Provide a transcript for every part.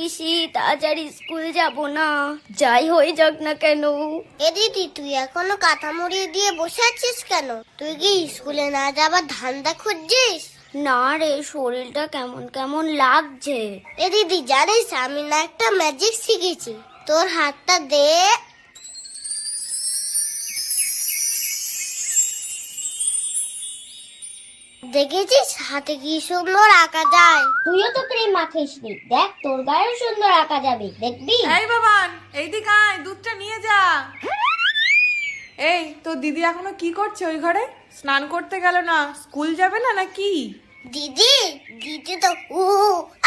কিসি তাড়াতাড়ি স্কুল যাব না, যাই হয়ে যাক না কেন। এ দিদি, তুই এখনো কাঁথা মুড়ি দিয়ে বসে আছিস কেন? তুই কি স্কুলে না যাবার ধান্দা খুঁজছিস? না রে, শরীরটা কেমন কেমন লাগছে। এ দিদি, জানিস আমি না একটা ম্যাজিক শিখেছি। তোর হাতটা দে। দেখেছিস হাতে কি সুন্দর আঁকা যায়? তুইও তো ক্রিম মাখিস নি, দেখ তোর গায়েও সুন্দর আঁকা যাবে, দেখবি? এই বাবান, এইদিকে আয়, দুধটা নিয়ে যা। এই তোর দিদি এখনো কি করছে ওই ঘরে? স্নান করতে গেল না? স্কুল যাবে না নাকি? দিদি, দিদি তো উ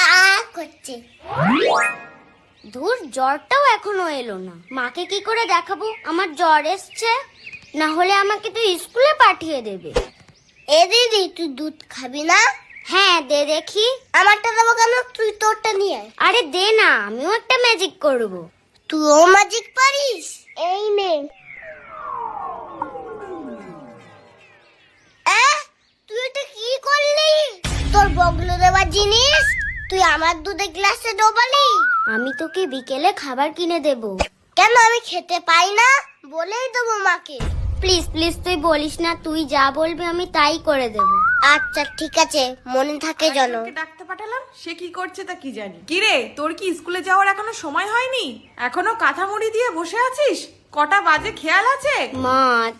আ করছে। ধুর, জ্বরটাও এখনো এলো না। মাকে কি করে দেখাবো আমার জ্বর এসছে? না হলে আমাকে তো স্কুলে পাঠিয়ে দেবে। এ দিদি, তুই দুধ খাবি না? হ্যাঁ দে দেখি। আমারটা দেবো কেন? তুই তোরটা নিয়ে আয়। আরে দে না, আমিও একটা ম্যাজিক করব। তুইও ম্যাজিক পারিস? এই নে। তুই এটা কি করলি? তোর বগলে দেওয়ার জিনিস তুই আমার দুধে গ্লাসে ডোবালি। আমি তোকে বিকেলে খাবার কিনে দেব। কেন, আমি খেতে পাই না? বলেই দেবো মাকে। প্লিজ প্লিজ তুই বলিস না, তুই যা বলবি আমি তাই করে দেব। আচ্ছা ঠিক আছে, মনে থাকে যেন। আরেকজনকে ডাকতে পাঠালাম, সে কি করছে তা কি জানি। কি রে, তোর কি স্কুলে যাওয়ার এখনো সময় হয়নি? এখনো কাঁথা মুড়ি দিয়ে বসে আছিস? কটা বাজে খেয়াল আছে? মাছ